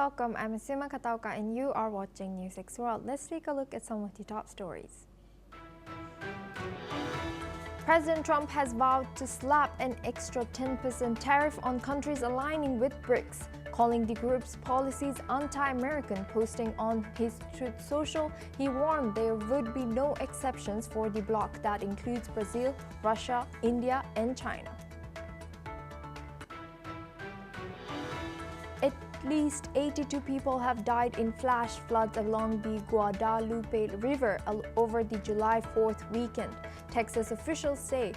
welcome. I'm Asima Katauka and you are watching NewsX World. Let's take a look at some of the top stories. President Trump has vowed to slap an extra 10% tariff on countries aligning with BRICS, calling the group's policies anti-American. Posting on his Truth Social, he warned there would be no exceptions for the bloc that includes Brazil, Russia, India, and China. At least 82 people have died in flash floods along the Guadalupe River over the July 4th weekend. Texas officials say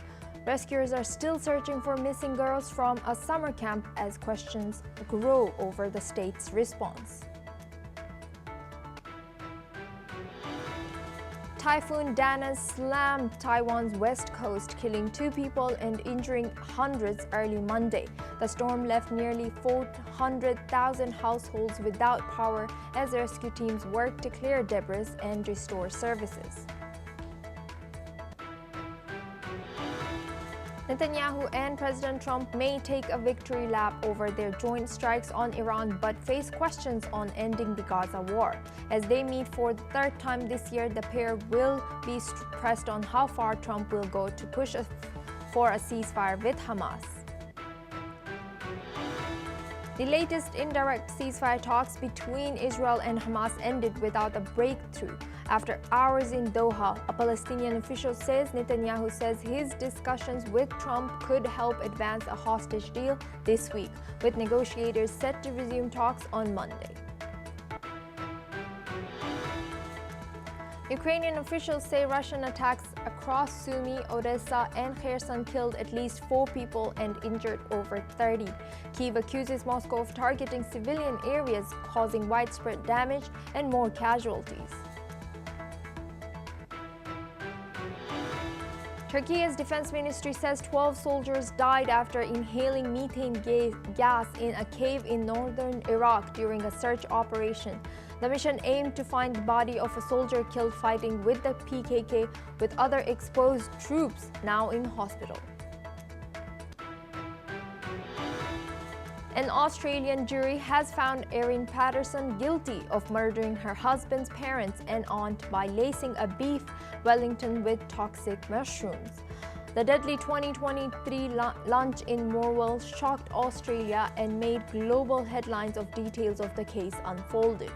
rescuers are still searching for missing girls from a summer camp as questions grow over the state's response. Typhoon Dana slammed Taiwan's west coast, killing 2 people and injuring hundreds early Monday. The storm left nearly 400,000 households without power as rescue teams worked to clear debris and restore services. Netanyahu and President Trump may take a victory lap over their joint strikes on Iran but face questions on ending the Gaza war. As they meet for the 3rd time this year, the pair will be pressed on how far Trump will go to push for a ceasefire with Hamas. The latest indirect ceasefire talks between Israel and Hamas ended without a breakthrough. After hours in Doha, a Palestinian official says Netanyahu says his discussions with Trump could help advance a hostage deal this week, with negotiators set to resume talks on Monday. Ukrainian officials say Russian attacks across Sumy, Odessa, and Kherson killed at least 4 people and injured over 30. Kyiv accuses Moscow of targeting civilian areas, causing widespread damage and more casualties. Turkey's defense ministry says 12 soldiers died after inhaling methane gas in a cave in northern Iraq during a search operation. The mission aimed to find the body of a soldier killed fighting with the PKK, with other exposed troops now in hospital. An Australian jury has found Erin Patterson guilty of murdering her husband's parents and aunt by lacing a beef Wellington with toxic mushrooms. The deadly 2023 lunch in Morwell shocked Australia and made global headlines as details of the case unfolded.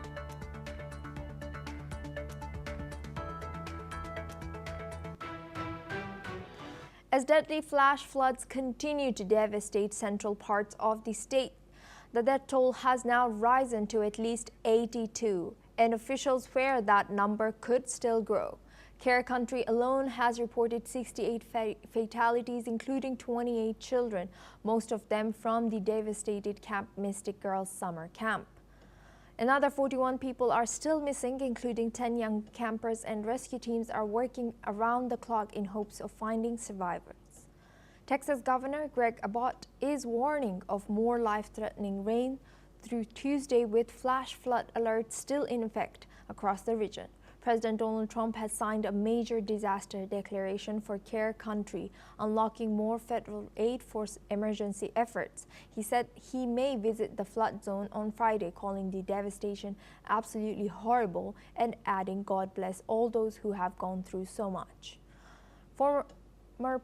As deadly flash floods continue to devastate central parts of the state, the death toll has now risen to at least 82, and officials fear that number could still grow. Care Country alone has reported 68 fatalities, including 28 children, most of them from the devastated Camp Mystic Girls summer camp. Another 41 people are still missing, including 10 young campers, and rescue teams are working around the clock in hopes of finding survivors. Texas Governor Greg Abbott is warning of more life-threatening rain through Tuesday, with flash flood alerts still in effect across the region. President Donald Trump has signed a major disaster declaration for Care Country, unlocking more federal aid for emergency efforts. He said he may visit the flood zone on Friday, calling the devastation absolutely horrible and adding, "God bless all those who have gone through so much." Former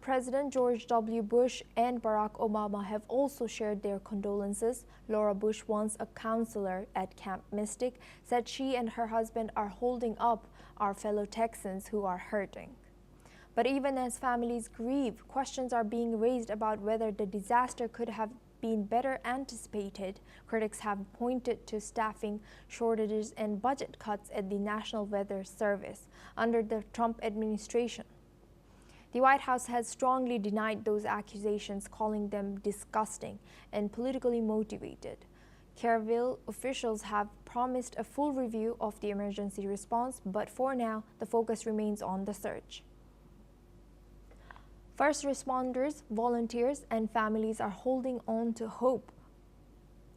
President George W. Bush and Barack Obama have also shared their condolences. Laura Bush, once a counselor at Camp Mystic, said she and her husband are holding up our fellow Texans who are hurting. But even as families grieve, questions are being raised about whether the disaster could have been better anticipated. Critics have pointed to staffing shortages and budget cuts at the National Weather Service under the Trump administration. The White House has strongly denied those accusations, calling them disgusting and politically motivated. Careville officials have promised a full review of the emergency response, but for now, the focus remains on the search. First responders, volunteers, and families are holding on to hope,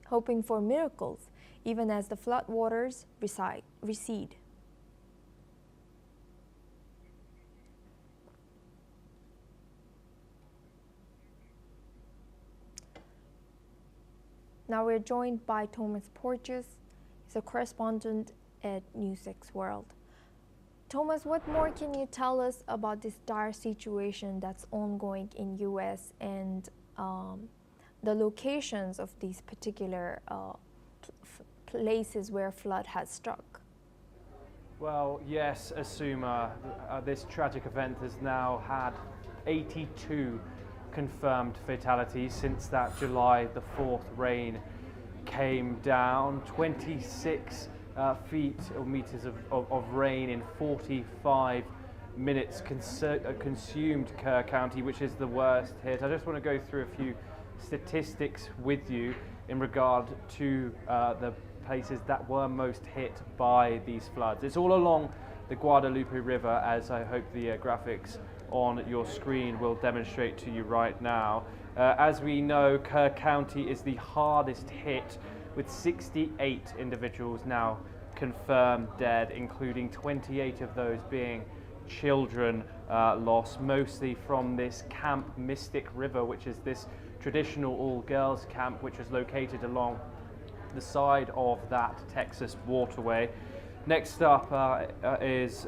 hoping for miracles, even as the floodwaters recede. Now we're joined by Thomas Porteous, a correspondent at NewsX World. Thomas, what more can you tell us about this dire situation that's ongoing in US and the locations of these particular places where flood has struck? Well, yes, Asuma, this tragic event has now had 82 confirmed fatalities since that July the 4th rain came down. 26 feet or meters of rain in 45 minutes consumed Kerr County, which is the worst hit. I just want to go through a few statistics with you in regard to the places that were most hit by these floods. It's all along the Guadalupe River, as I hope the graphics on your screen will demonstrate to you right now. As we know, Kerr County is the hardest hit, with 68 individuals now confirmed dead, including 28 of those being children lost, mostly from this Camp Mystic River, which is this traditional all-girls camp which is located along the side of that Texas waterway. Next up is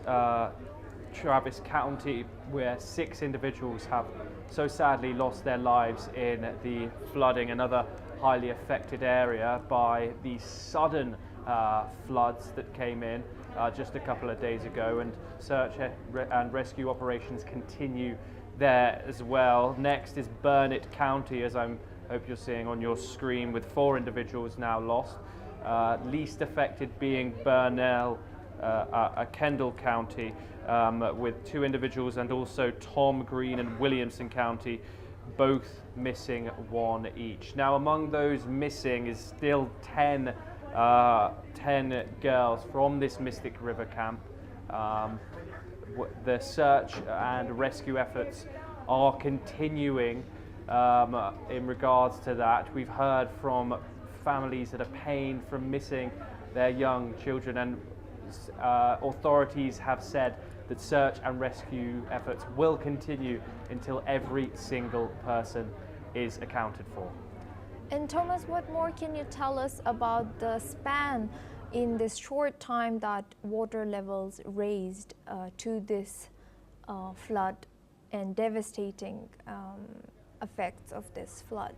Travis County, where 6 individuals have so sadly lost their lives in the flooding, another highly affected area by the sudden floods that came in just a couple of days ago, and search and rescue operations continue there as well. Next is Burnett County, as I hope you're seeing on your screen, with 4 individuals now lost, least affected being Burnell, Kendall County, with 2 individuals, and also Tom Green and Williamson County, both missing 1 each. Now, among those missing is still 10 girls from this Mystic River camp. The search and rescue efforts are continuing in regards to that. We've heard from families that are pained from missing their young children, and authorities have said that search and rescue efforts will continue until every single person is accounted for. And Thomas, what more can you tell us about the span in this short time that water levels raised to this flood and devastating effects of this flood?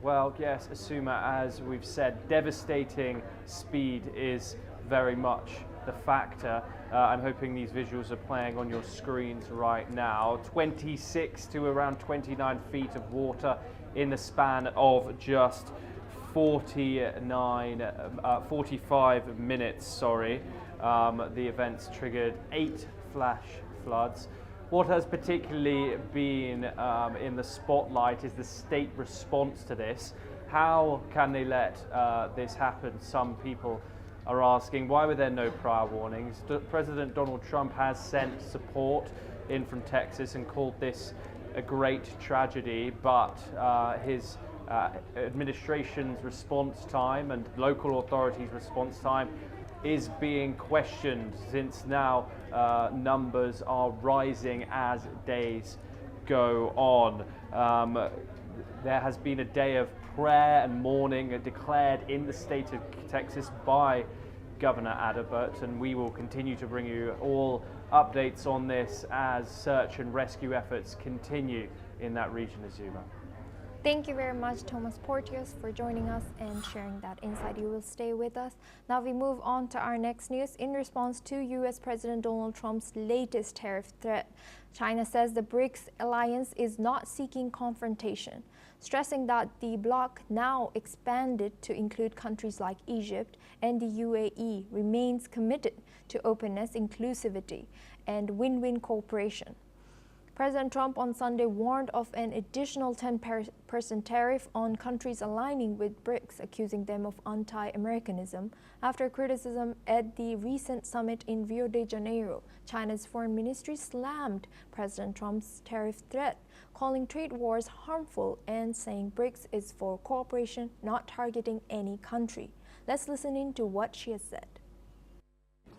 Well, yes, Asuma, as we've said, devastating speed is very much the factor. I'm hoping these visuals are playing on your screens right now. 26 to around 29 feet of water in the span of just 45 minutes, The events triggered 8 flash floods. What has particularly been in the spotlight is the state response to this. How can they let this happen? Some people are asking, why were there no prior warnings? President Donald Trump has sent support in from Texas and called this a great tragedy, but his administration's response time and local authorities' response time is being questioned, since now numbers are rising as days go on. There has been a day of prayer and mourning declared in the state of Texas by Governor Abbott, and we will continue to bring you all updates on this as search and rescue efforts continue in that region, Azuma. Thank you very much, Thomas Porteous, for joining us and sharing that insight. You will stay with us. Now we move on to our next news. In response to U.S. President Donald Trump's latest tariff threat, China says the BRICS alliance is not seeking confrontation, stressing that the bloc, now expanded to include countries like Egypt and the UAE, remains committed to openness, inclusivity, and win-win cooperation. President Trump on Sunday warned of an additional 10% tariff on countries aligning with BRICS, accusing them of anti-Americanism after criticism at the recent summit in Rio de Janeiro. China's foreign ministry slammed President Trump's tariff threat, calling trade wars harmful and saying BRICS is for cooperation, not targeting any country. Let's listen in to what she has said.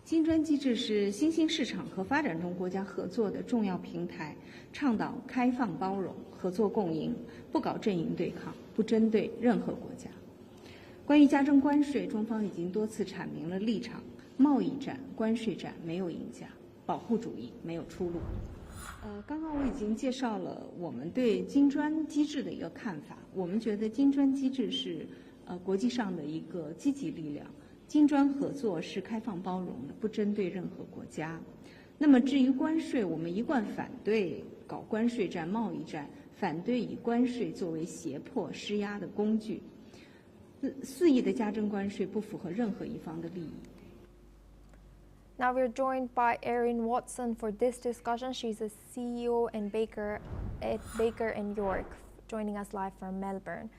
金砖机制是新兴市场和发展中国家合作的重要平台，倡导开放包容、合作共赢，不搞阵营对抗，不针对任何国家。关于加征关税，中方已经多次阐明了立场：贸易战、关税战没有赢家，保护主义没有出路。刚刚我已经介绍了我们对金砖机制的一个看法。我们觉得金砖机制是国际上的一个积极力量，金砖合作是开放包容的，不针对任何国家。那么至于关税，我们一贯反对搞关税战、贸易战，反对以关税作为胁迫、施压的工具。肆意的加征关税不符合任何一方的利益。Now we're joined by Erin Watson for this discussion. She's a CEO and Baker at Baker & York, joining us live from Melbourne.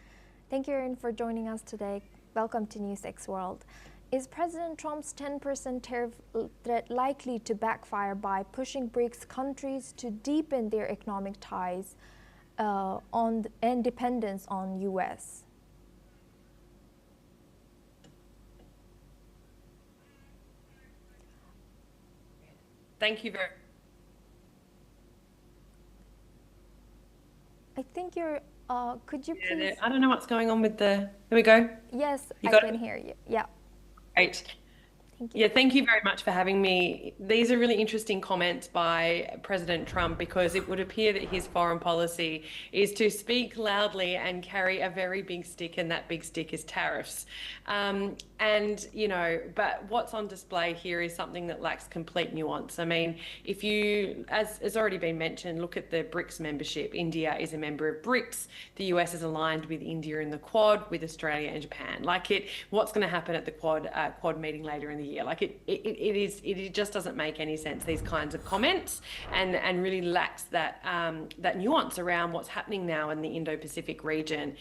Thank you, Erin, for joining us today. Welcome to NewsX World. Is President Trump's 10% tariff threat likely to backfire by pushing BRICS countries to deepen their economic ties and dependence on US? Thank you very much. I think you're, could you please? I don't know what's going on with there we go. Yes, I can hear you. Yeah. Great. Thank you. Yeah, thank you very much for having me. These are really interesting comments by President Trump, because it would appear that his foreign policy is to speak loudly and carry a very big stick, and that big stick is tariffs. And, you know, but what's on display here is something that lacks complete nuance. I mean, if you, as has already been mentioned, look at the BRICS membership. India is a member of BRICS. The US is aligned with India in the Quad, with Australia and Japan. What's going to happen at the Quad meeting later in the year? It just doesn't make any sense, these kinds of comments, and really lacks that that nuance around what's happening now in the Indo-Pacific region.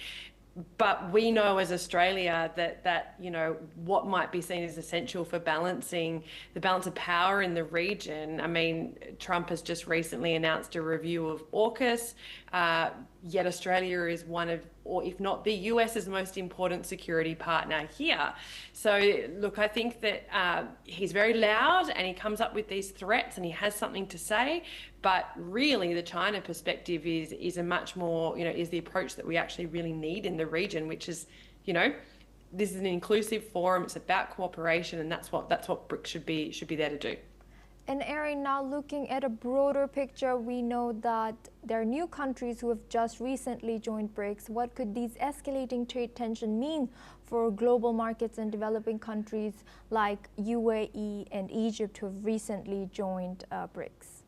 But we know as Australia that you know, what might be seen as essential for balancing the balance of power in the region. I mean, Trump has just recently announced a review of AUKUS, yet Australia is one of, or if not the US's most important security partner here. So look, I think that he's very loud and he comes up with these threats and he has something to say, but really the China perspective is a much more, you know, is the approach that we actually really need in the region, which is, you know, this is an inclusive forum, it's about cooperation, and that's what BRICS should be there to do. And Erin, now looking at a broader picture, we know that there are new countries who have just recently joined BRICS. What could these escalating trade tensions mean for global markets and developing countries like UAE and Egypt who have recently joined BRICS?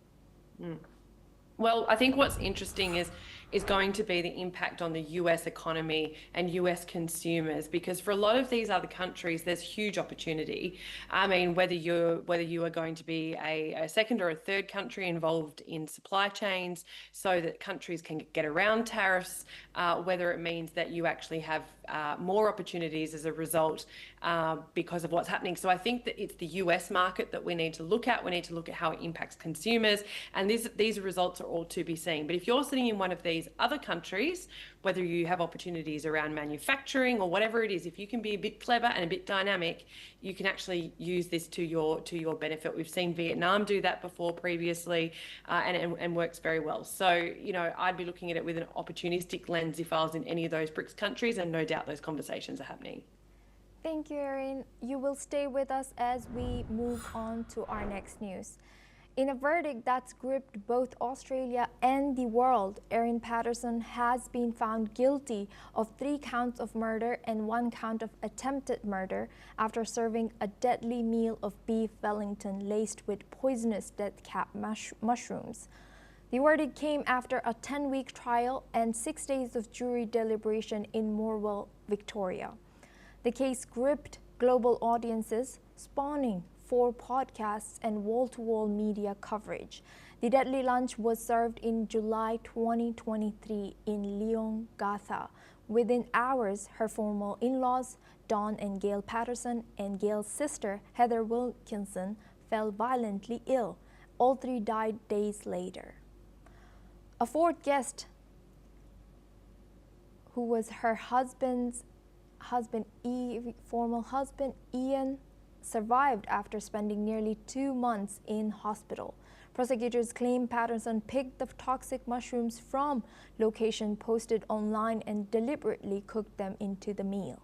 Well, I think what's interesting is going to be the impact on the US economy and US consumers, because for a lot of these other countries, there's huge opportunity. I mean, whether you are going to be a second or a third country involved in supply chains so that countries can get around tariffs, whether it means that you actually have more opportunities as a result because of what's happening. So I think that it's the US market that we need to look at. We need to look at how it impacts consumers, and these results are all to be seen. But if you're sitting in one of these other countries, whether you have opportunities around manufacturing or whatever it is, if you can be a bit clever and a bit dynamic, you can actually use this to your benefit. We've seen Vietnam do that before previously, and works very well. So, you know, I'd be looking at it with an opportunistic lens if I was in any of those BRICS countries, and no doubt those conversations are happening. Thank you, Erin. You will stay with us as we move on to our next news. In a verdict that's gripped both Australia and the world, Erin Patterson has been found guilty of 3 counts of murder and 1 count of attempted murder after serving a deadly meal of beef Wellington laced with poisonous death cap mushrooms. The verdict came after a 10-week trial and 6 days of jury deliberation in Morwell, Victoria. The case gripped global audiences, spawning 4 podcasts and wall-to-wall media coverage. The deadly lunch was served in July 2023 in Leongatha. Within hours, her former in-laws, Don and Gail Patterson, and Gail's sister, Heather Wilkinson, fell violently ill. All 3 died days later. A 4th guest, who was her former husband, Ian, survived after spending nearly 2 months in hospital. Prosecutors claim Patterson picked the toxic mushrooms from location posted online and deliberately cooked them into the meal.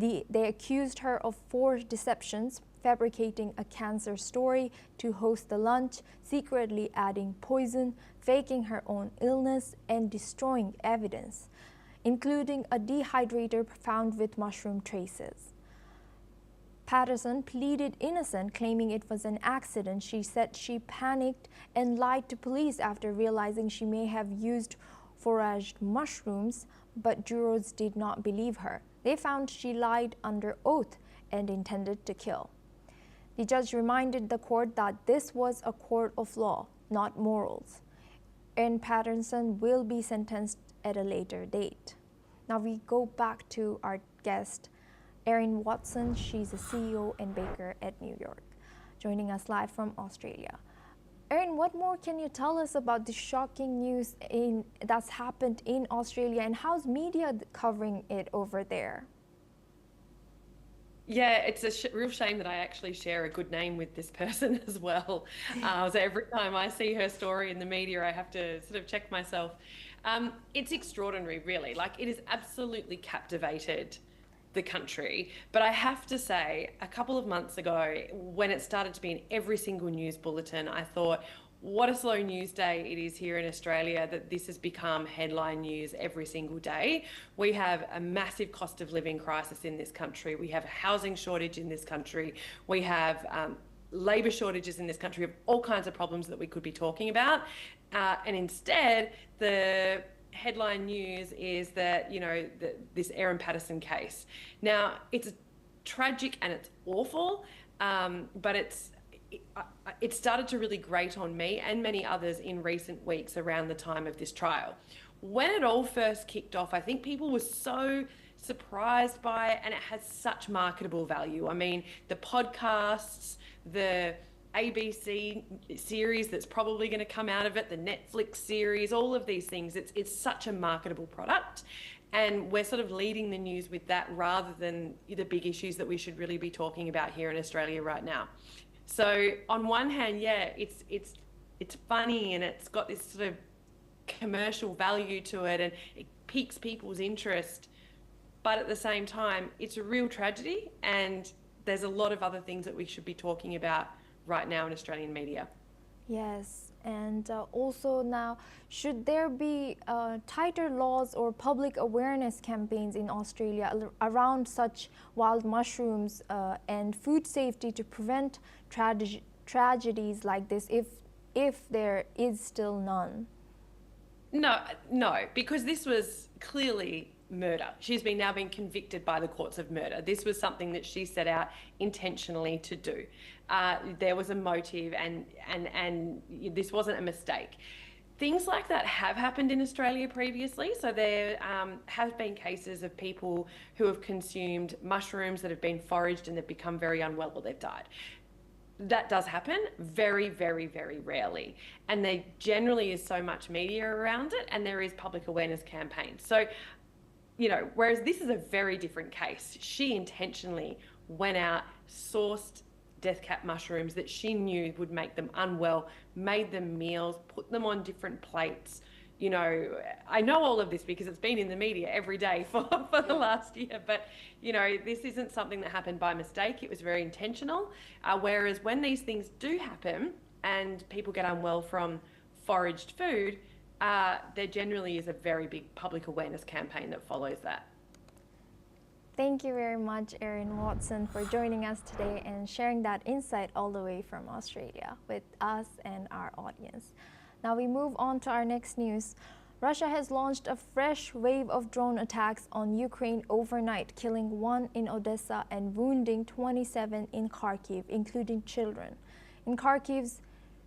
They accused her of 4 deceptions: fabricating a cancer story to host the lunch, secretly adding poison, faking her own illness, and destroying evidence, including a dehydrator found with mushroom traces. Patterson pleaded innocent, claiming it was an accident. She said she panicked and lied to police after realizing she may have used foraged mushrooms, but jurors did not believe her. They found she lied under oath and intended to kill. The judge reminded the court that this was a court of law, not morals, and Patterson will be sentenced at a later date. Now we go back to our guest, Erin Watson. She's a CEO and baker at New York, joining us live from Australia. Erin, what more can you tell us about the shocking news that's happened in Australia, and how's media covering it over there? Yeah, it's a real shame that I actually share a good name with this person as well. So every time I see her story in the media, I have to sort of check myself. It's extraordinary, really. Like, it has absolutely captivated the country. But I have to say, a couple of months ago, when it started to be in every single news bulletin, I thought, what a slow news day it is here in Australia that this has become headline news every single day. We have a massive cost of living crisis in this country. We have a housing shortage in this country. We have labour shortages in this country. We have all kinds of problems that we could be talking about. And instead, the headline news is that, this Aaron Patterson case. Now, it's tragic and it's awful, but it started to really grate on me and many others in recent weeks around the time of this trial. When it all first kicked off, I think people were so surprised by it, and it has such marketable value. I mean, the podcasts, the ABC series that's probably going to come out of it, the Netflix series, all of these things, it's such a marketable product. And we're sort of leading the news with that rather than the big issues that we should really be talking about here in Australia right now. So on one hand, yeah, it's funny and it's got this sort of commercial value to it and it piques people's interest. But at the same time, it's a real tragedy, and there's a lot of other things that we should be talking about right now in Australian media. Yes, and also now, should there be tighter laws or public awareness campaigns in Australia around such wild mushrooms and food safety to prevent tragedies like this, if there is still none? No, because this was clearly murder. She's now been convicted by the courts of murder. This was something that she set out intentionally to do. There was a motive, and this wasn't a mistake. Things like that have happened in Australia previously. So there have been cases of people who have consumed mushrooms that have been foraged and they've become very unwell or they've died. That does happen very, very, very rarely. And there generally is so much media around it, and there is public awareness campaigns. So, whereas this is a very different case. She intentionally went out, sourced death cap mushrooms that she knew would make them unwell, made them meals, put them on different plates. I know all of this because it's been in the media every day for the last year, but, this isn't something that happened by mistake. It was very intentional. Whereas when these things do happen and people get unwell from foraged food, there generally is a very big public awareness campaign that follows that. Thank you very much, Erin Watson, for joining us today and sharing that insight all the way from Australia with us and our audience. Now we move on to our next news. Russia has launched a fresh wave of drone attacks on Ukraine overnight, killing 1 in Odessa and wounding 27 in Kharkiv, including children. In Kharkiv's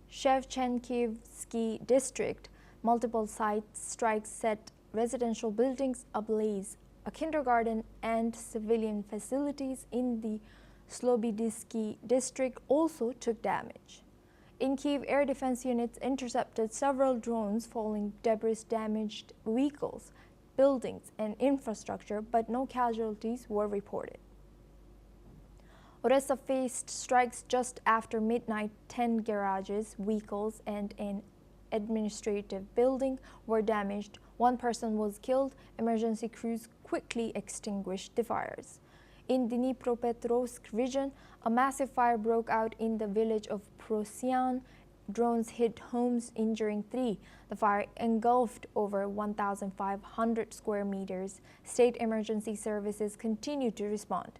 Shevchenkivsky district, multiple strikes set residential buildings ablaze. A kindergarten and civilian facilities in the Slobodisky district also took damage. In Kyiv, air defense units intercepted several drones, falling debris damaged vehicles, buildings, and infrastructure, but no casualties were reported. Odessa faced strikes just after midnight. 10 garages, vehicles, and an administrative building were damaged. 1 person was killed. Emergency crews quickly extinguished the fires. In the Dnipropetrovsk region, a massive fire broke out in the village of Prosyan. Drones hit homes, injuring 3. The fire engulfed over 1,500 square meters. State emergency services continue to respond.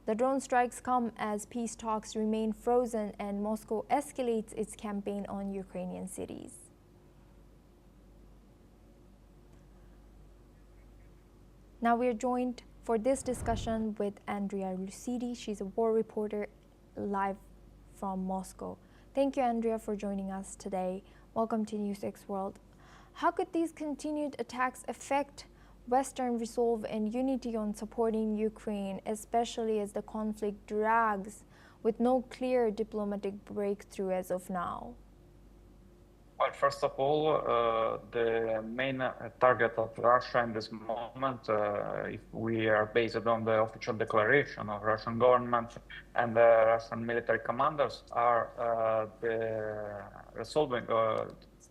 The drone strikes come as peace talks remain frozen and Moscow escalates its campaign on Ukrainian cities. Now we are joined for this discussion with Andrea Lucidi. She's a war reporter live from Moscow. Thank you, Andrea, for joining us today. Welcome to NewsX World. How could these continued attacks affect Western resolve and unity on supporting Ukraine, especially as the conflict drags with no clear diplomatic breakthrough as of now? Well, first of all, the main target of Russia in this moment, if we are based on the official declaration of Russian government and the Russian military commanders, are the resolving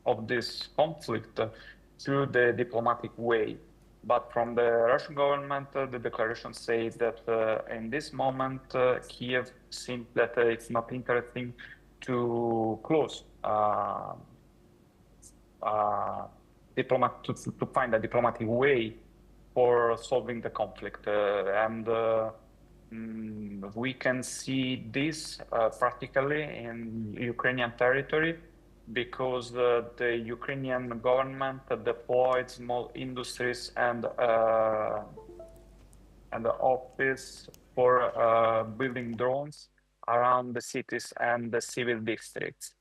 of this conflict through the diplomatic way. But from the Russian government, the declaration says that in this moment, Kiev seems that it's not interesting to close to find a diplomatic way for solving the conflict. We can see this practically in Ukrainian territory, because the Ukrainian government deployed small industries and the office for building drones around the cities and the civil districts.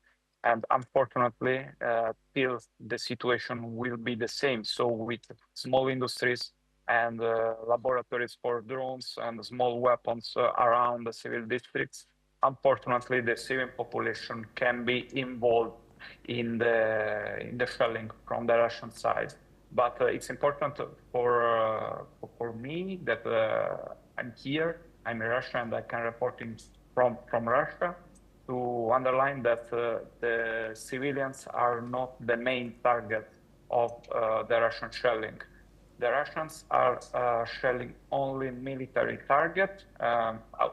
And unfortunately, still the situation will be the same. So with small industries and laboratories for drones and small weapons around the civil districts, unfortunately, the civil population can be involved in the shelling from the Russian side. But it's important for me that I'm here, I'm in Russia, and I can report from Russia, to underline that the civilians are not the main target of the Russian shelling. The Russians are shelling only military target.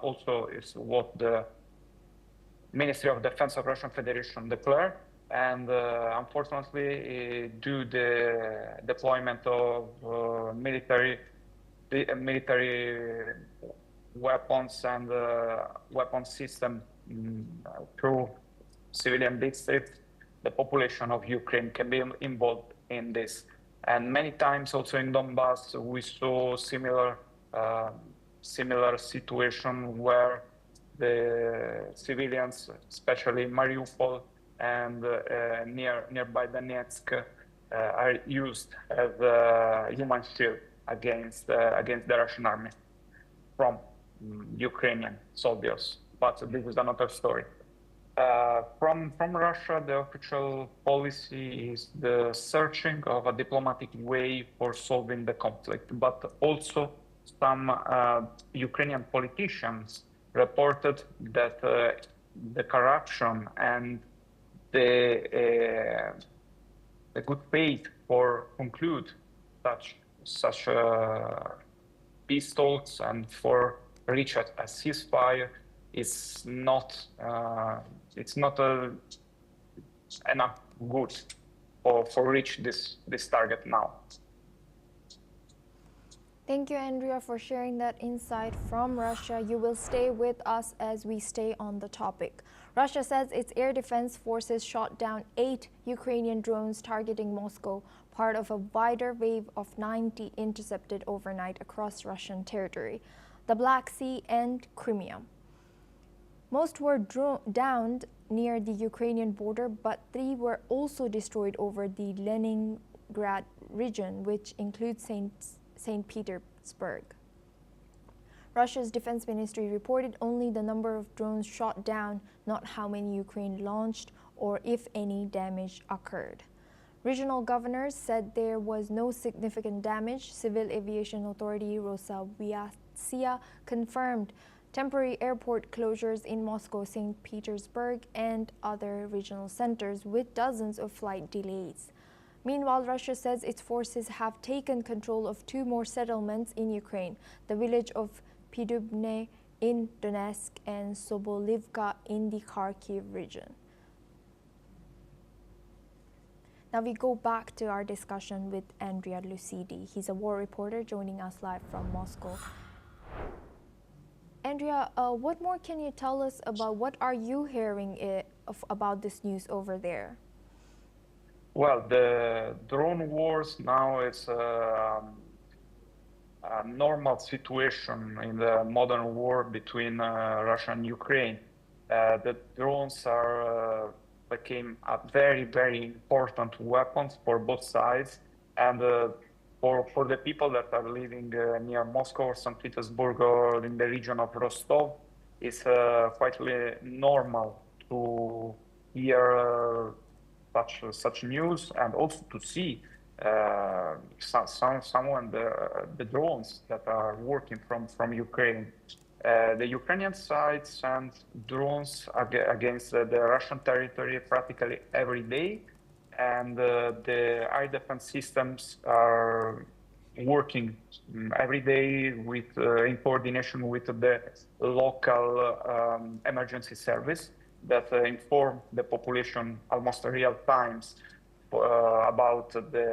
Also, is what the Ministry of Defense of Russian Federation declared. And unfortunately, due to the deployment of military weapons and weapon system through civilian districts, the population of Ukraine can be involved in this. And many times also in Donbass, we saw similar situation where the civilians, especially in Mariupol and nearby Donetsk, are used as a human shield against the Russian army from Ukrainian soldiers. But this is another story. From Russia, the official policy is the searching of a diplomatic way for solving the conflict. But also some Ukrainian politicians reported that the corruption and the good faith for conclude such peace talks and for reach a ceasefire is not enough good for reach this target now. Thank you, Andrea, for sharing that insight from Russia. You will stay with us as we stay on the topic. Russia says its air defense forces shot down 8 Ukrainian drones targeting Moscow, part of a wider wave of 90 intercepted overnight across Russian territory, the Black Sea and Crimea. Most were downed near the Ukrainian border, but 3 were also destroyed over the Leningrad region, which includes St. Petersburg. Russia's defense ministry reported only the number of drones shot down, not how many Ukraine launched or if any damage occurred. Regional governors said there was no significant damage. Civil Aviation Authority Rosaviatsia confirmed temporary airport closures in Moscow, St. Petersburg, and other regional centers with dozens of flight delays. Meanwhile, Russia says its forces have taken control of 2 more settlements in Ukraine, the village of Pidubne in Donetsk and Sobolivka in the Kharkiv region. Now we go back to our discussion with Andrea Lucidi. He's a war reporter joining us live from Moscow. Andrea, what more can you tell us about what are you hearing about this news over there? Well, the drone wars now is a normal situation in the modern war between Russia and Ukraine. The drones became a very, very important weapons for both sides, and for the people that are living near Moscow or St. Petersburg or in the region of Rostov, it's quite normal to hear such news, and also to see the drones that are working from Ukraine. The Ukrainian side sends drones against the Russian territory practically every day, and the air defense systems are working every day in coordination with the local emergency service that inform the population almost real times about the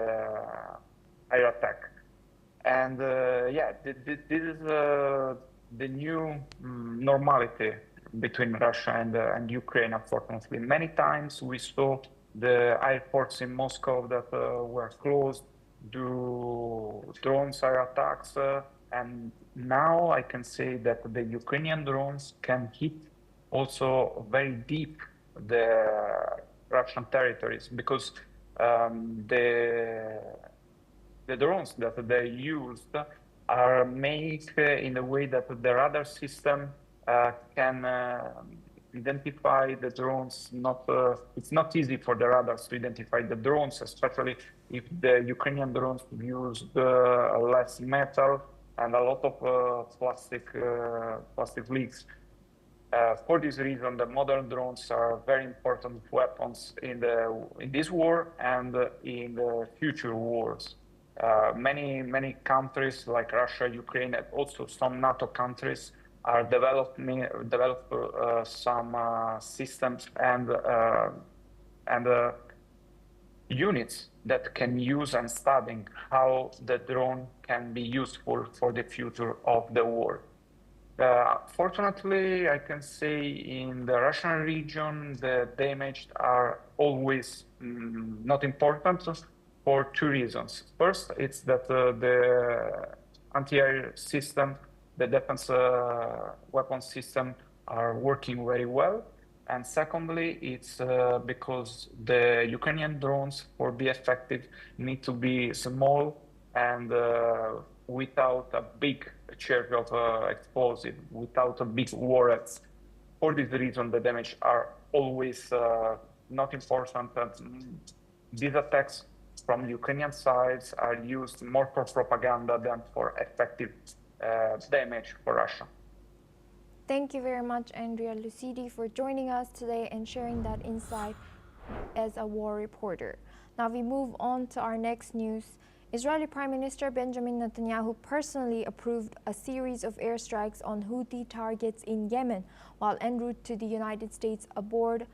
air attack. And this is the new normality between Russia and Ukraine, unfortunately. Many times we saw the airports in Moscow that were closed due to drones air attacks. And now I can say that the Ukrainian drones can hit also very deep the Russian territories, because the drones that they used are made in a way that the radar system can identify the drones. It's not easy for the radars to identify the drones, especially if the Ukrainian drones used less metal and a lot of plastic leaks. For this reason, the modern drones are very important weapons in this war and in the future wars. Many countries like Russia, Ukraine, and also some NATO countries are developing some systems and units that can use and studying how the drone can be useful for the future of the war. Fortunately, I can say in the Russian region, the damage are always not important for two reasons. First, it's that the anti-air system, the defense weapon system are working very well. And secondly, it's because the Ukrainian drones, for be effective, need to be small and without a big charge of explosive, without a big warheads. For this reason, the damage are always not important. And these attacks from Ukrainian sides are used more for propaganda than for effective damage for Russia. Thank you very much, Andrea Lucidi, for joining us today and sharing that insight as a war reporter. Now we move on to our next news. Israeli Prime Minister Benjamin Netanyahu personally approved a series of airstrikes on Houthi targets in Yemen while en route to the United States aboard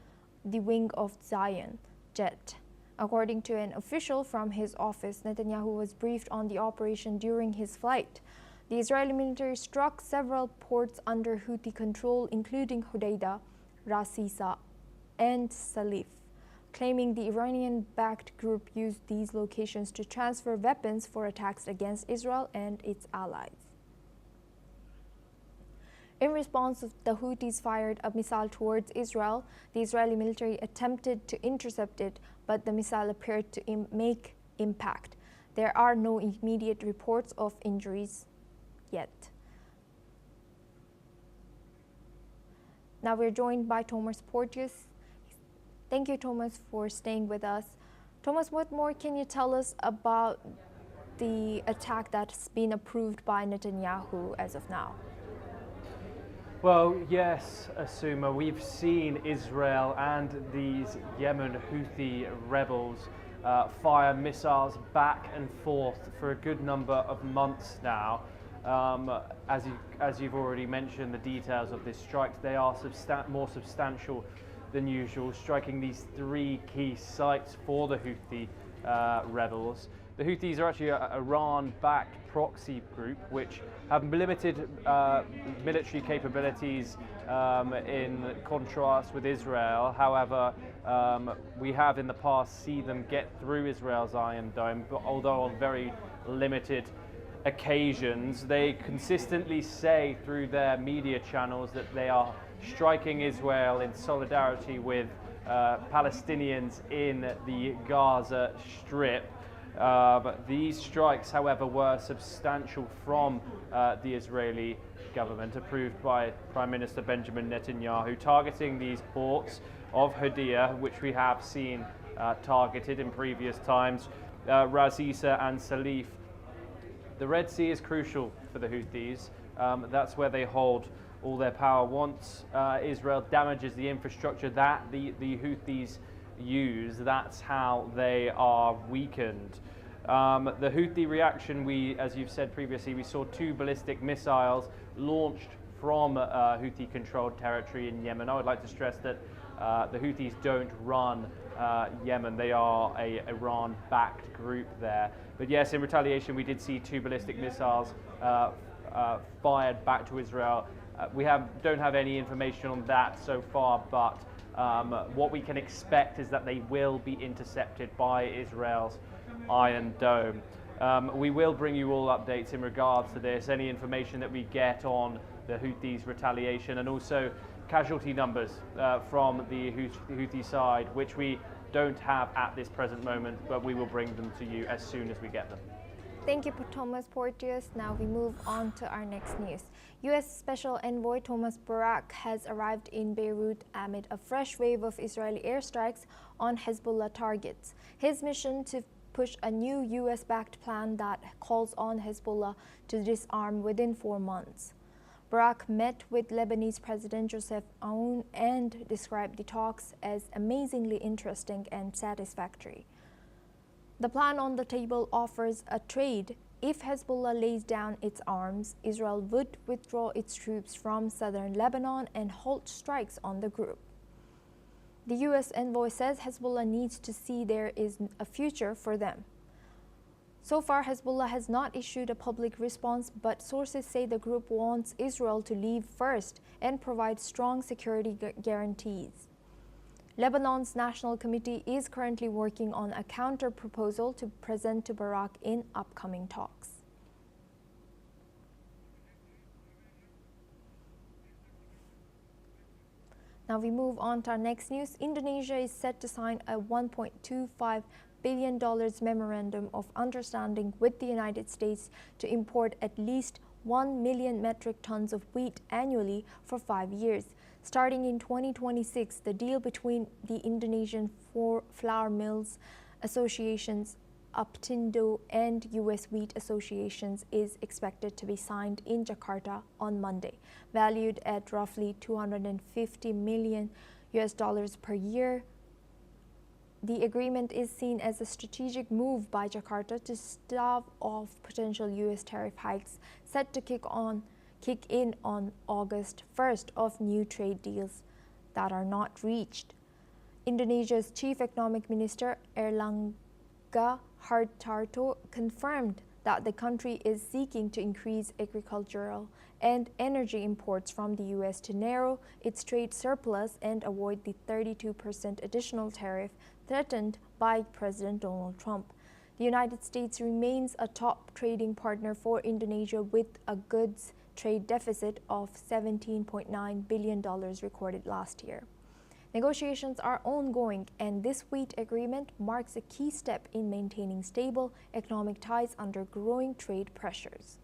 the Wing of Zion jet. According to an official from his office, Netanyahu was briefed on the operation during his flight. The Israeli military struck several ports under Houthi control, including Hodeidah, Ras Isa, and Salif, claiming the Iranian-backed group used these locations to transfer weapons for attacks against Israel and its allies. In response, the Houthis fired a missile towards Israel. The Israeli military attempted to intercept it, but the missile appeared to make impact. There are no immediate reports of injuries yet. Now we're joined by Thomas Porteous. Thank you, Thomas, for staying with us. Thomas, what more can you tell us about the attack that's been approved by Netanyahu as of now? Well, yes, Asuma, we've seen Israel and these Yemen Houthi rebels fire missiles back and forth for a good number of months now. As you've already mentioned, the details of this strike, they are more substantial than usual, striking these three key sites for the Houthi rebels. The Houthis are actually an Iran-backed proxy group which have limited military capabilities in contrast with Israel. However, we have in the past seen them get through Israel's Iron Dome, but although on very limited occasions. They consistently say through their media channels that they are striking Israel in solidarity with Palestinians in the Gaza Strip. But these strikes, however, were substantial from the Israeli government, approved by Prime Minister Benjamin Netanyahu, targeting these ports of Hodeidah, which we have seen targeted in previous times, Ras Isa and Salif. The Red Sea is crucial for the Houthis. That's where they hold all their power. Once Israel damages the infrastructure that the Houthis use, that's how they are weakened. The Houthi reaction, as you've said previously, we saw 2 ballistic missiles launched from Houthi-controlled territory in Yemen. I would like to stress that the Houthis don't run Yemen. They are an Iran-backed group there. But yes, in retaliation, we did see 2 ballistic missiles fired back to Israel. We don't have any information on that so far, but what we can expect is that they will be intercepted by Israel's Iron Dome. We will bring you all updates in regards to this, any information that we get on the Houthis' retaliation, and also casualty numbers from the Houthi side, which we don't have at this present moment, but we will bring them to you as soon as we get them. Thank you, Thomas Porteous. Now we move on to our next news. U.S. Special Envoy Thomas Barak has arrived in Beirut amid a fresh wave of Israeli airstrikes on Hezbollah targets. His mission to push a new U.S.-backed plan that calls on Hezbollah to disarm within 4 months. Barak met with Lebanese President Joseph Aoun and described the talks as amazingly interesting and satisfactory. The plan on the table offers a trade. If Hezbollah lays down its arms, Israel would withdraw its troops from southern Lebanon and halt strikes on the group. The U.S. envoy says Hezbollah needs to see there is a future for them. So far, Hezbollah has not issued a public response, but sources say the group wants Israel to leave first and provide strong security guarantees. Lebanon's National Committee is currently working on a counter-proposal to present to Barak in upcoming talks. Now we move on to our next news. Indonesia is set to sign a $1.25 billion memorandum of understanding with the United States to import at least 1 million metric tons of wheat annually for 5 years. Starting in 2026, the deal between the Indonesian Flour Mills Associations, Uptindo, and U.S. Wheat Associations is expected to be signed in Jakarta on Monday, valued at roughly $250 million per year. The agreement is seen as a strategic move by Jakarta to stave off potential U.S. tariff hikes set to kick in on August 1st of new trade deals that are not reached. Indonesia's Chief Economic Minister Airlangga Hartarto confirmed that the country is seeking to increase agricultural and energy imports from the U.S. to narrow its trade surplus and avoid the 32% additional tariff threatened by President Donald Trump. The United States remains a top trading partner for Indonesia with a goods trade deficit of $17.9 billion recorded last year. Negotiations are ongoing, and this wheat agreement marks a key step in maintaining stable economic ties under growing trade pressures.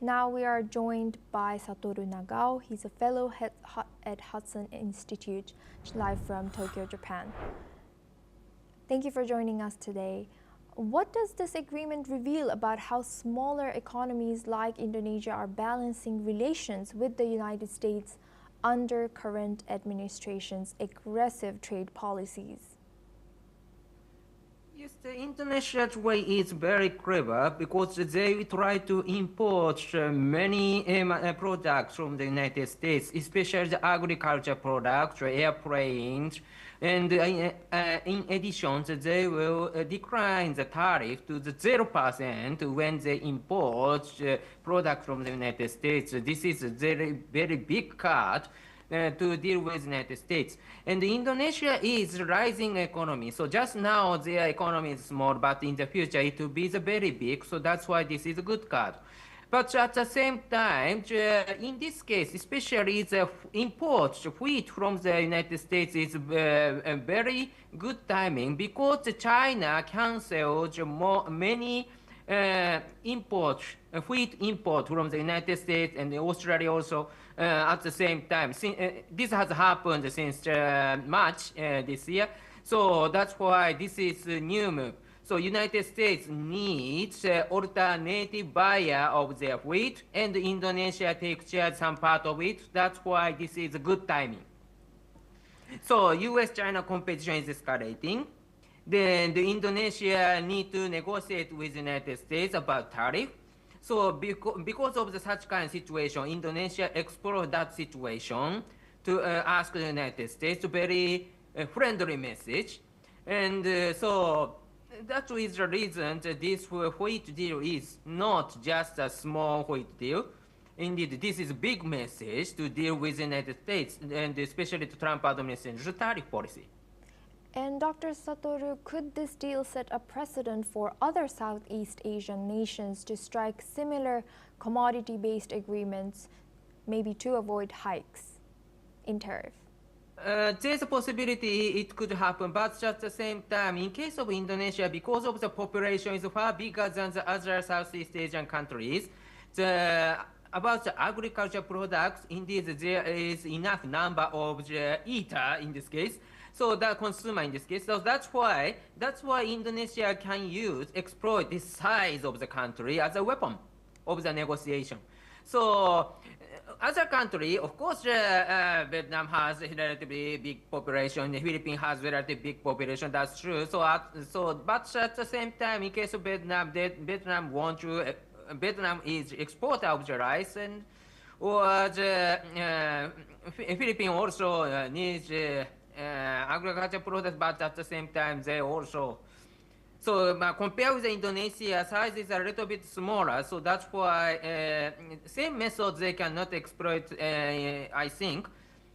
Now we are joined by Satoru Nagao. He's a fellow at Hudson Institute, live from Tokyo, Japan. Thank you for joining us today. What does this agreement reveal about how smaller economies like Indonesia are balancing relations with the United States under current administration's aggressive trade policies. Yes, the Indonesia's way is very clever because they try to import many products from the United States, especially the agriculture products, airplanes, and in addition, they will decline the tariff to the 0% when they import products from the United States. This is a very big cut to deal with the United States. And Indonesia is a rising economy. So just now their economy is small, but in the future it will be very big. So that's why this is a good cut. But at the same time, in this case, especially the import wheat from the United States is a very good timing because China canceled many wheat import from the United States and Australia also at the same time. This has happened since March this year. So that's why this is a new move. So United States needs alternative buyer of their wheat, and Indonesia takes share some part of it. That's why this is a good timing. So US-China competition is escalating. Then the Indonesia need to negotiate with the United States about tariff. So because of such kind of situation, Indonesia explored that situation to ask the United States a very friendly message. And so that is the reason that this wheat deal is not just a small wheat deal. Indeed, this is a big message to deal with the United States, and especially to Trump administration's tariff policy. And Dr. Satoru, could this deal set a precedent for other Southeast Asian nations to strike similar commodity-based agreements, maybe to avoid hikes in tariff? There's a possibility it could happen, but at the same time, in case of Indonesia, because of the population is far bigger than the other Southeast Asian countries, about the agriculture products, indeed there is enough number of the eater in this case, so the consumer in this case. So that's why Indonesia can exploit the size of the country as a weapon of the negotiation. So other country, of course, Vietnam has a relatively big population. The Philippines has a relatively big population. That's true. But at the same time, in case of Vietnam, Vietnam is exporter of the rice, and or the Philippines also needs agriculture products, but at the same time they also. So compared with Indonesia, size is a little bit smaller, so that's why same methods they cannot exploit, I think.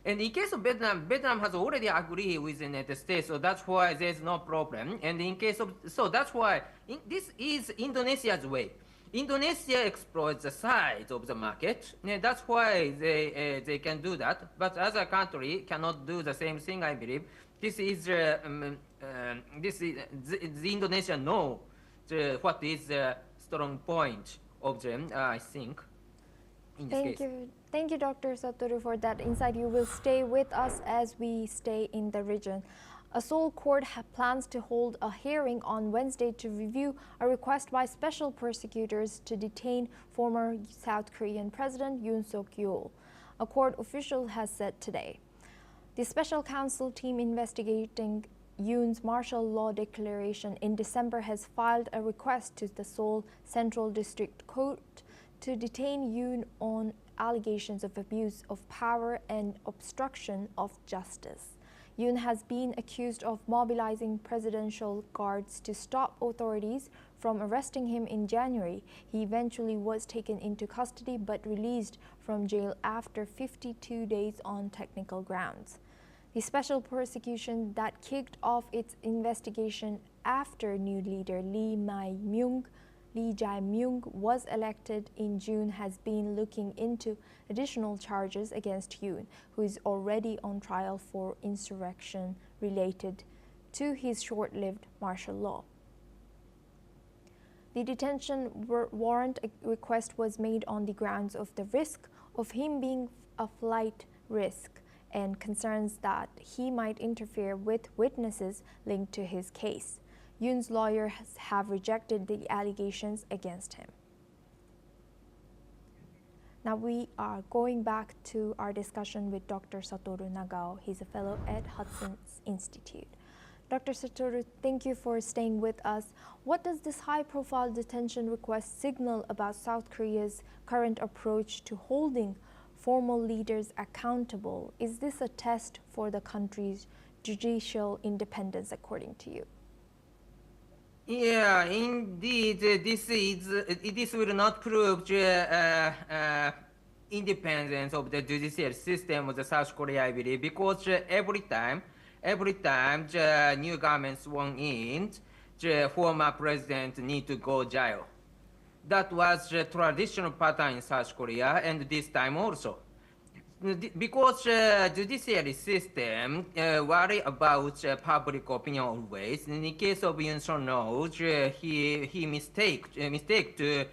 And in case of Vietnam, Vietnam has already agreed with the United States, so that's why there's no problem. And in case of, so that's why this is Indonesia's way. Indonesia exploits the size of the market, and that's why they can do that. But other country cannot do the same thing, I believe. The Indonesia know what is the strong point of them, I think, in this case. Thank you, Dr. Satoru, for that insight. You will stay with us as we stay in the region. A Seoul court plans to hold a hearing on Wednesday to review a request by special prosecutors to detain former South Korean President Yoon Suk-yeol, a court official has said today. The special counsel team investigating Yoon's martial law declaration in December has filed a request to the Seoul Central District Court to detain Yoon on allegations of abuse of power and obstruction of justice. Yoon has been accused of mobilizing presidential guards to stop authorities from arresting him in January. He eventually was taken into custody but released from jail after 52 days on technical grounds. The special prosecution that kicked off its investigation after new leader Lee Jae-myung was elected in June has been looking into additional charges against Yoon, who is already on trial for insurrection related to his short-lived martial law. The detention warrant request was made on the grounds of the risk of him being a flight risk and concerns that he might interfere with witnesses linked to his case. Yoon's lawyers have rejected the allegations against him. Now we are going back to our discussion with Dr. Satoru Nagao. He's a fellow at Hudson's Institute. Dr. Satoru, thank you for staying with us. What does this high-profile detention request signal about South Korea's current approach to holding formal leaders accountable? Is this a test for the country's judicial independence, according to you? Yeah, indeed, this will not prove the independence of the judicial system of the South Korea, I believe, because every time the new government sworn in, the former president need to go jail. That was the traditional pattern in South Korea, and this time also. Because judiciary system worry about public opinion always. In the case of Yoon Suk-yeol, he mistake to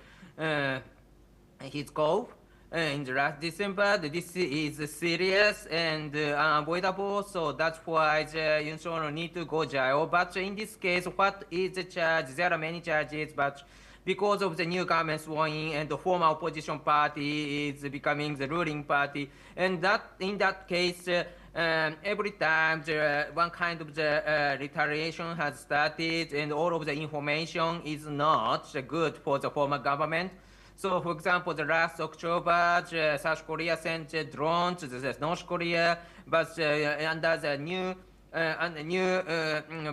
his goal in the last December. This is serious and unavoidable, so that's why Yoon Suk-yeol need to go jail. But in this case, what is the charge? There are many charges, but because of the new government sworn in and the former opposition party is becoming the ruling party, and that in that case, every time one kind of the retaliation has started and all of the information is not good for the former government. So, for example, the last October, South Korea sent drones to North Korea, but under the new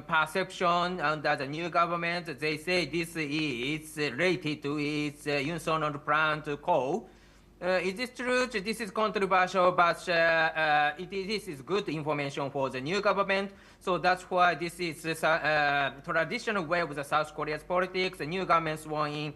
perception under the new government, they say this is related to its Yoon Suk-yeol plan to coal. Is this true? This is controversial, but this is good information for the new government. So that's why this is traditional way of the South Korea's politics. The new government sworn in,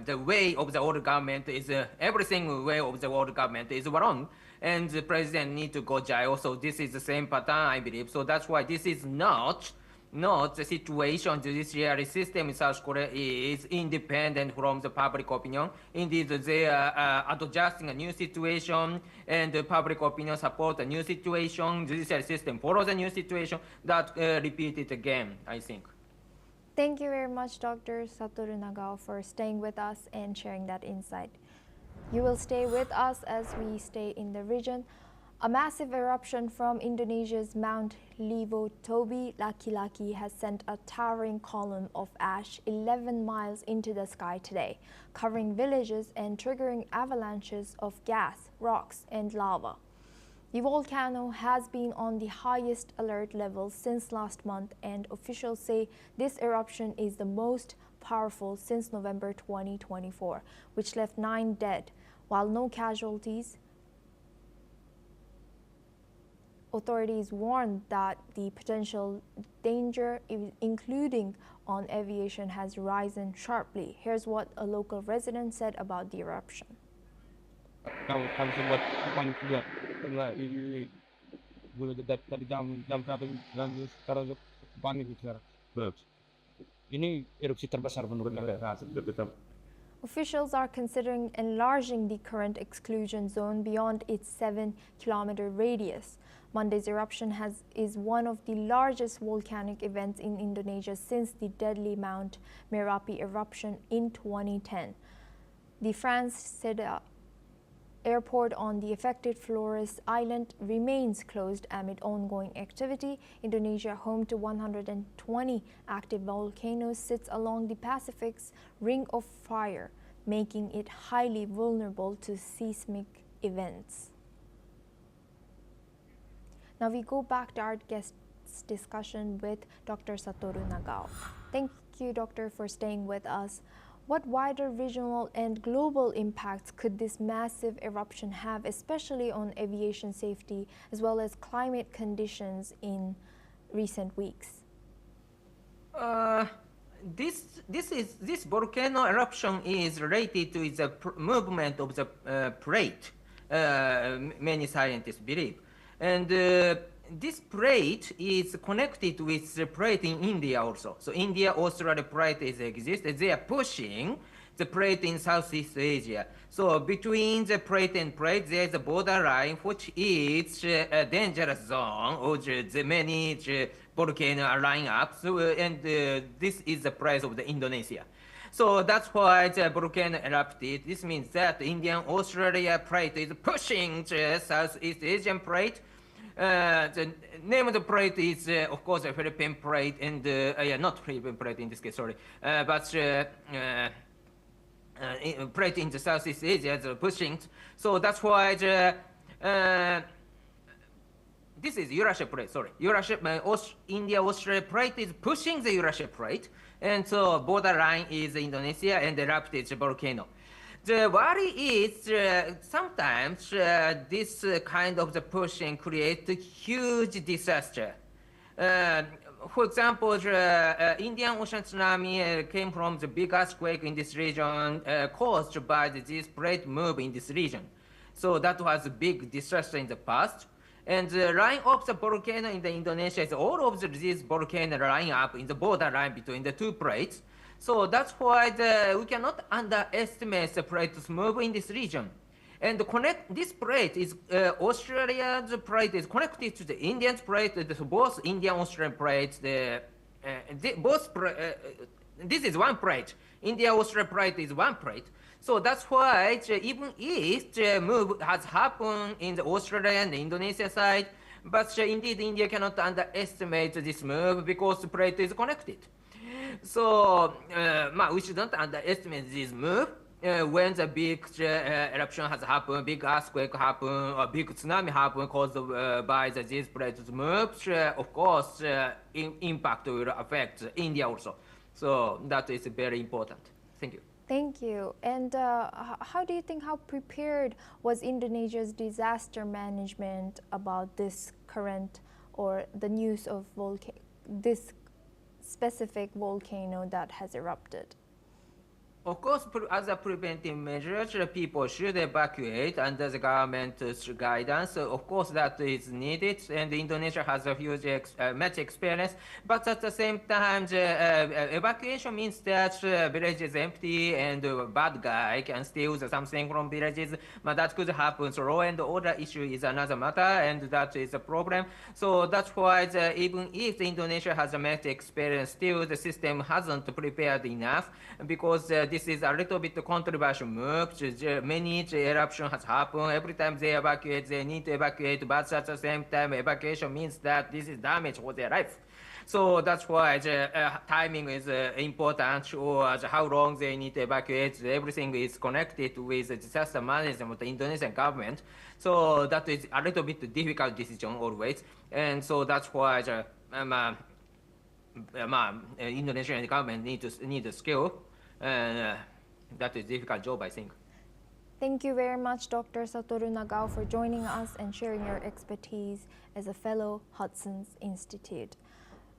the way of the old government is everything way of the old government is wrong, and the president need to go jail. So this is the same pattern, I believe. So that's why this is not the situation. Judiciary system in South Korea is independent from the public opinion. Indeed, they are adjusting a new situation, and the public opinion support a new situation. Judiciary system follows a new situation. That repeat it again, I think. Thank you very much, Dr. Satoru Nagao, for staying with us and sharing that insight. You will stay with us as we stay in the region. A massive eruption from Indonesia's Mount Levotobi Laki-Laki has sent a towering column of ash 11 miles into the sky today, covering villages and triggering avalanches of gas, rocks, and lava. The volcano has been on the highest alert level since last month, and officials say this eruption is the most powerful since November 2024, which left 9 dead. While no casualties, authorities warned that the potential danger, including on aviation, has risen sharply. Here's what a local resident said about the eruption. Kami sempat panik juga karena ini boleh dari jam 1 dan sekarang panik sekarang. Ini erupsi terbesar menurut saya. Officials are considering enlarging the current exclusion zone beyond its 7-kilometer radius. Monday's eruption is one of the largest volcanic events in Indonesia since the deadly Mount Merapi eruption in 2010. The France Seda airport on the affected Flores Island remains closed amid ongoing activity. Indonesia, home to 120 active volcanoes, sits along the Pacific's Ring of Fire, making it highly vulnerable to seismic events. Now we go back to our guest's discussion with Dr. Satoru Nagao. Thank you, Doctor, for staying with us. What wider regional and global impacts could this massive eruption have, especially on aviation safety as well as climate conditions in recent weeks? This volcano eruption is related to the movement of the plate. Many scientists believe, and this plate is connected with the plate in India also. So India-Australia plate exists. They are pushing the plate in Southeast Asia. So between the plate and plate, there is a borderline, which is a dangerous zone, or the many volcanoes are lining up. So, and this is the place of the Indonesia. So that's why the volcano erupted. This means that the Indian-Australia plate is pushing the Southeast Asian plate. The name of the plate is, of course, a Philippine plate, and not Philippine plate in this case, sorry, but plate in the Southeast Asia is pushing. So that's why the this is Eurasia plate, sorry. India-Australia plate is pushing the Eurasia plate, and so borderline is Indonesia and erupted the volcano. The worry is sometimes this kind of the pushing creates a huge disaster. For example, the Indian Ocean tsunami came from the big earthquake in this region caused by this plate move in this region. So that was a big disaster in the past. And the line of the volcano in Indonesia is all of these volcanoes line up in the borderline between the two plates. So that's why we cannot underestimate the plates move in this region. And this plate is Australia's plate is connected to the Indian plate. Both Indian-Australian plates, this is one plate. India-Australia plate is one plate. So that's why even if the move has happened in the Australia and the Indonesia side, but indeed India cannot underestimate this move because the plate is connected. So we should not underestimate this move. When the big eruption has happened, big earthquake happened, or big tsunami happened caused by these plates moves, of course, impact will affect India also. So that is very important. Thank you. Thank you. And how do you think, how prepared was Indonesia's disaster management about this current or the news of this specific volcano that has erupted? Of course, as a preventive measure, people should evacuate under the government's guidance. Of course, that is needed, and Indonesia has a huge much experience. But at the same time, the evacuation means that village is empty and a bad guy can steal something from villages. But that could happen. So law and order issue is another matter, and that is a problem. So that's why even if Indonesia has a much experience, still the system hasn't prepared enough because this is a little bit controversial move. Many eruption has happened. Every time they evacuate, they need to evacuate, but at the same time, evacuation means that this is damage for their life. So that's why the timing is important, or how long they need to evacuate. Everything is connected with the disaster management of the Indonesian government. So that is a little bit difficult decision always. And so that's why the Indonesian government need a skill. That is a difficult job, I think. Thank you very much, Dr. Satoru Nagao, for joining us and sharing your expertise as a fellow Hudson's Institute.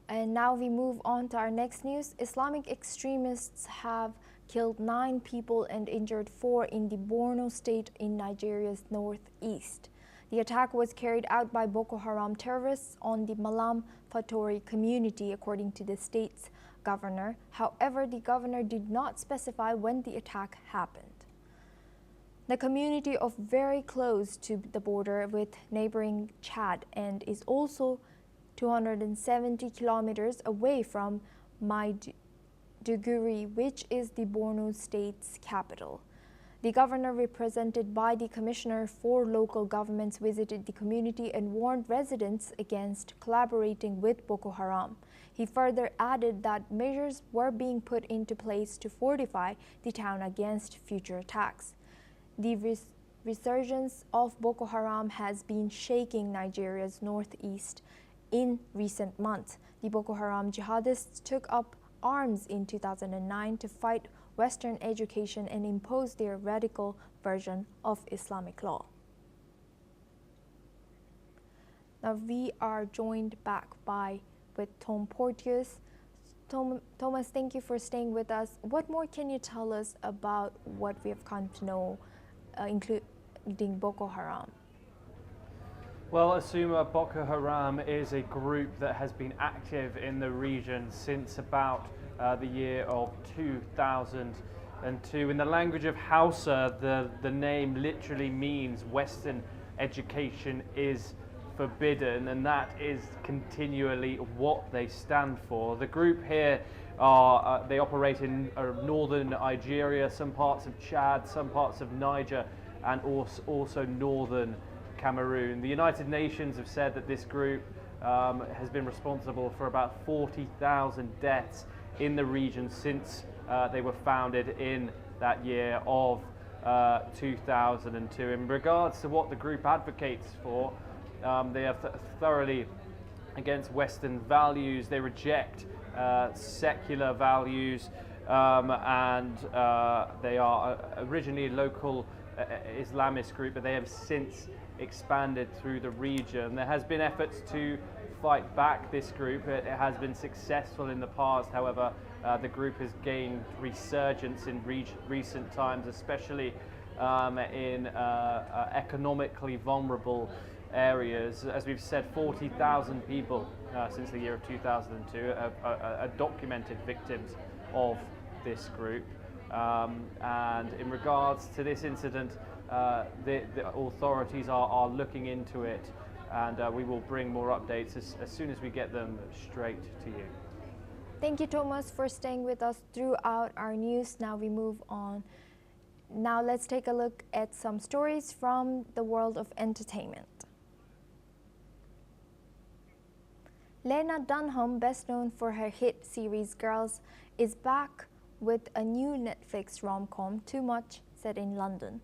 And now we move on to our next news. Islamic extremists have killed 9 people and injured 4 in the Borno state in Nigeria's northeast. The attack was carried out by Boko Haram terrorists on the Malam Fatori community, according to the state's governor. However, the governor did not specify when the attack happened. The community is very close to the border with neighboring Chad and is also 270 kilometers away from Maiduguri, which is the Borno state's capital. The governor, represented by the Commissioner for Local Governments, visited the community and warned residents against collaborating with Boko Haram. He further added that measures were being put into place to fortify the town against future attacks. The resurgence of Boko Haram has been shaking Nigeria's northeast in recent months. The Boko Haram jihadists took up arms in 2009 to fight Western education and impose their radical version of Islamic law. Now we are joined back with Tom Porteous. Thomas, thank you for staying with us. What more can you tell us about what we have come to know, including Boko Haram? Well, Asuma, Boko Haram is a group that has been active in the region since about the year of 2002. In the language of Hausa, the name literally means Western education is forbidden, and that is continually what they stand for. The group here they operate in northern Nigeria, some parts of Chad, some parts of Niger, and also northern Cameroon. The United Nations have said that this group has been responsible for about 40,000 deaths in the region since they were founded in that year of 2002. In regards to what the group advocates for, they are thoroughly against Western values. They reject secular values, and they are originally a local Islamist group, but they have since expanded through the region. There has been efforts to fight back this group. It has been successful in the past. However, the group has gained resurgence in recent times, especially in economically vulnerable areas. As we've said, 40,000 people since the year of 2002 are documented victims of this group. And in regards to this incident, the authorities are looking into it, and we will bring more updates as soon as we get them straight to you. Thank you, Thomas, for staying with us throughout our news. Now we move on. Now let's take a look at some stories from the world of entertainment. Lena Dunham, best known for her hit series Girls, is back with a new Netflix rom-com, Too Much, set in London.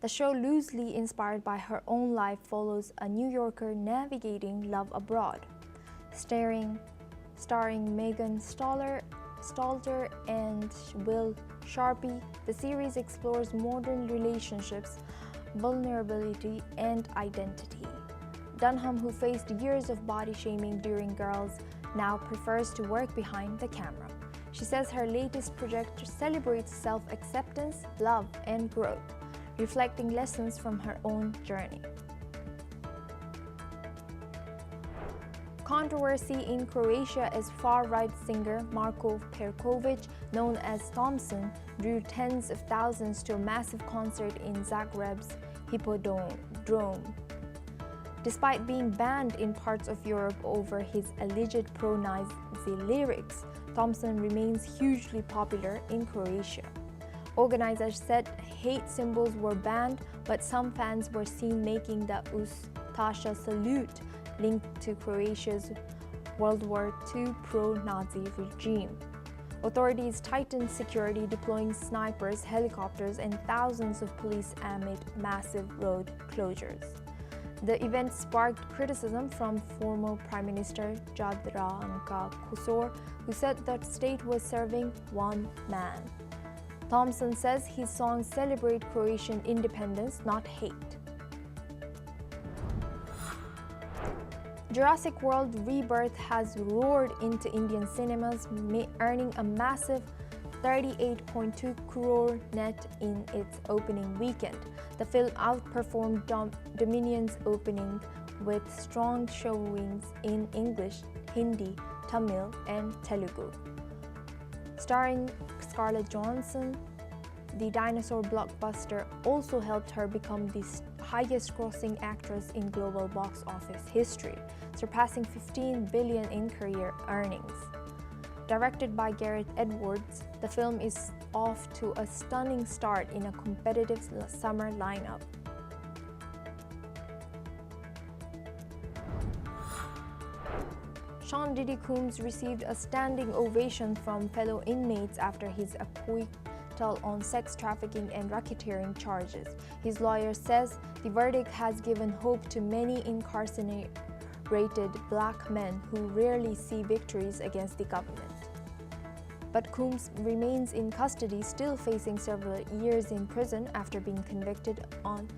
The show, loosely inspired by her own life, follows a New Yorker navigating love abroad. Starring Megan Stalter and Will Sharpe, the series explores modern relationships, vulnerability, and identity. Dunham, who faced years of body shaming during Girls, now prefers to work behind the camera. She says her latest project celebrates self-acceptance, love, and growth, reflecting lessons from her own journey. Controversy in Croatia as far-right singer Marko Perkovic, known as Thompson, drew tens of thousands to a massive concert in Zagreb's Hippodrome. Despite being banned in parts of Europe over his alleged pro-Nazi lyrics, Thompson remains hugely popular in Croatia. Organizers said hate symbols were banned, but some fans were seen making the Ustasha salute linked to Croatia's World War II pro-Nazi regime. Authorities tightened security, deploying snipers, helicopters, and thousands of police amid massive road closures. The event sparked criticism from former Prime Minister Jadranka Kosor, who said that state was serving one man. Thompson says his songs celebrate Croatian independence, not hate. Jurassic World Rebirth has roared into Indian cinemas, earning a massive 38.2 crore net in its opening weekend. The film outperformed Dominion's opening with strong showings in English, Hindi, Tamil, and Telugu. Starring Scarlett Johansson, the dinosaur blockbuster also helped her become the highest-grossing actress in global box office history, surpassing $15 billion in career earnings. Directed by Gareth Edwards, the film is off to a stunning start in a competitive summer lineup. Sean Diddy Combs received a standing ovation from fellow inmates after his acquittal on sex trafficking and racketeering charges. His lawyer says the verdict has given hope to many incarcerated black men who rarely see victories against the government. But Combs remains in custody, still facing several years in prison after being convicted on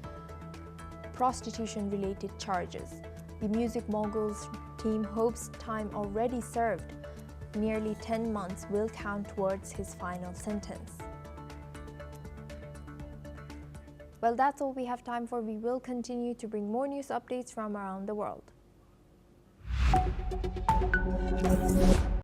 prostitution-related charges. The music mogul's team hopes time already served, nearly 10 months, will count towards his final sentence. Well, that's all we have time for. We will continue to bring more news updates from around the world.